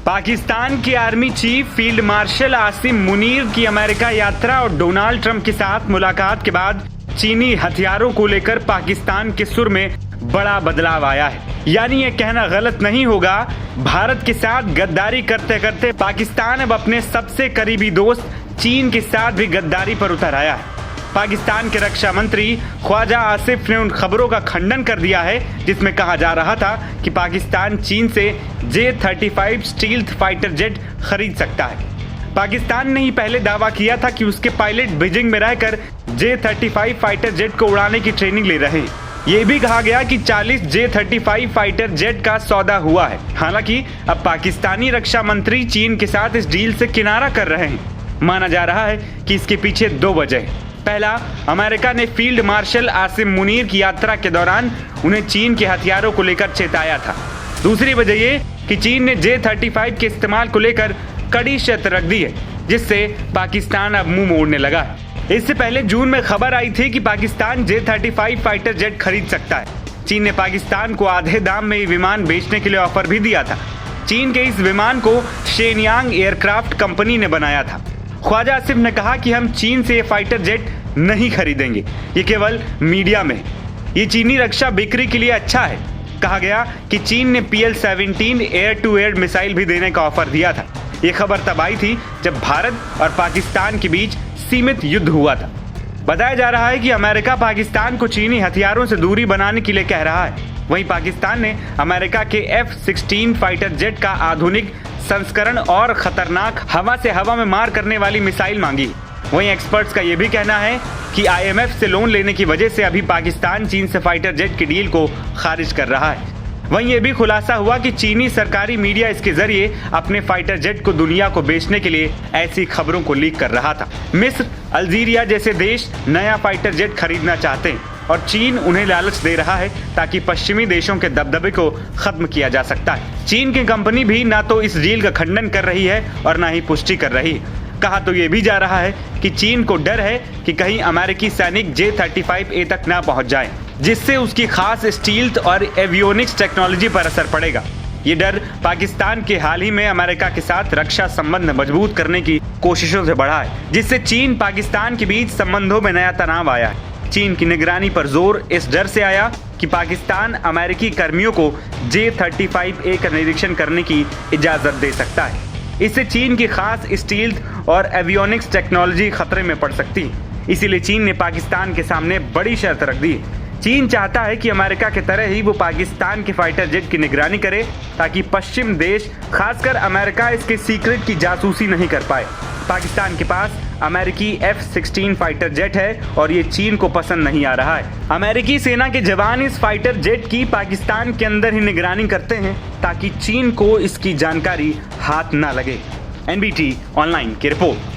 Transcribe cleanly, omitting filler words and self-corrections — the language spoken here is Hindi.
पाकिस्तान के army chief field marshal Asim Munir की अमेरिका यात्रा और डोनाल्ड ट्रंप के साथ मुलाकात के बाद चीनी हथियारों को लेकर पाकिस्तान के सुर में बड़ा बदलाव आया है। यानी ये कहना गलत नहीं होगा, भारत के साथ गद्दारी करते करते पाकिस्तान अब अपने सबसे करीबी दोस्त चीन के साथ भी गद्दारी पर उतर आया है। पाकिस्तान के रक्षा मंत्री ख्वाजा आसिफ ने उन खबरों का खंडन कर दिया है जिसमें कहा जा रहा था कि पाकिस्तान चीन से J-35 स्टील्थ फाइटर जेट खरीद सकता है। पाकिस्तान ने ही पहले दावा किया था कि उसके पायलट बीजिंग में रहकर J-35 फाइटर जेट को उड़ाने की ट्रेनिंग ले रहे हैं। ये भी कहा गया कि 40 J-35 फाइटर जेट का सौदा हुआ है। हालांकि अब पाकिस्तानी रक्षा मंत्री चीन के साथ इस डील से किनारा कर रहे हैं। माना जा रहा है कि इसके पीछे दो वजह हैं। पहला, अमेरिका ने फील्ड मार्शल आसिम मुनीर की यात्रा के दौरान उन्हें चीन के हथियारों को लेकर चेताया था। दूसरी वजह ये कि चीन ने J-35 के इस्तेमाल को लेकर कड़ी शर्त रख दी है, जिससे पाकिस्तान अब मुंह मोड़ने लगा है। इससे पहले जून में खबर आई थी कि पाकिस्तान J-35 फाइटर जेट खरीद सकता है। चीन ने पाकिस्तान को आधे दाम में ये विमान बेचने के लिए ऑफर भी दिया था। चीन के इस विमान को शेनयांग एयरक्राफ्ट कंपनी ने बनाया था। ख्वाजा आसिफ ने कहा कि हम चीन से ये फाइटर जेट नहीं खरीदेंगे, ये केवल मीडिया में। ये चीनी रक्षा बिक्री के लिए अच्छा है। कहा गया कि चीन ने PL-17 air to air missile भी देने का ऑफर दिया था। ये खबर तब आई थी जब भारत और पाकिस्तान के बीच सीमित युद्ध हुआ था। बताया जा रहा है कि अमेरिका पाकिस्तान को चीनी हथियारों से दूरी बनाने के लिए कह रहा है। वहीं पाकिस्तान ने अमेरिका के F-16 फाइटर जेट का आधुनिक संस्करण और खतरनाक हवा से हवा में मार करने वाली मिसाइल मांगी। वहीं एक्सपर्ट्स का यह भी कहना है कि IMF से लोन लेने की वजह से अभी पाकिस्तान चीन से फाइटर जेट की डील को खारिज कर रहा है। वहीं यह भी खुलासा हुआ कि चीनी सरकारी मीडिया इसके जरिए अपने फाइटर जेट को दुनिया को बेचने के लिए ऐसी खबरों को लीक कर रहा था। मिस्र, अल्जीरिया जैसे देश नया फाइटर जेट खरीदना चाहते हैं और चीन उन्हें लालच दे रहा है ताकि पश्चिमी देशों के दबदबे को खत्म किया जा सकता है। चीन की कंपनी भी ना तो इस डील का खंडन कर रही है और ना ही पुष्टि कर रही है। कहा तो ये भी जा रहा है कि चीन को डर है कि कहीं अमेरिकी सैनिक J-35A तक ना पहुंच जाएं, जिससे उसकी खास स्टील्थ और एवियोनिक्स टेक्नोलॉजी पर असर पड़ेगा। ये डर पाकिस्तान के हाल ही में अमेरिका के साथ रक्षा संबंध मजबूत करने की कोशिशों से बढ़ा है, जिससे चीन पाकिस्तान के बीच संबंधों में नया तनाव आया है। चीन की निगरानी पर जोर इस डर से आया कि पाकिस्तान अमेरिकी कर्मियों को J-35A का निरीक्षण करने की इजाजत दे सकता है। इससे चीन की खास स्टील्थ और एवियोनिक्स टेक्नोलॉजी खतरे में पड़ सकती है। इसीलिए चीन ने पाकिस्तान के सामने बड़ी शर्त रख दी है। चीन चाहता है कि अमेरिका की तरह ही वो पाकिस्तान के फाइटर जेट की निगरानी करे ताकि पश्चिम देश, खासकर अमेरिका, इसके सीक्रेट की जासूसी नहीं कर पाए। पाकिस्तान के पास अमेरिकी F-16 फाइटर जेट है और ये चीन को पसंद नहीं आ रहा है। अमेरिकी सेना के जवान इस फाइटर जेट की पाकिस्तान के अंदर ही निगरानी करते हैं ताकि चीन को इसकी जानकारी हाथ ना लगे। NBT ऑनलाइन की रिपोर्ट।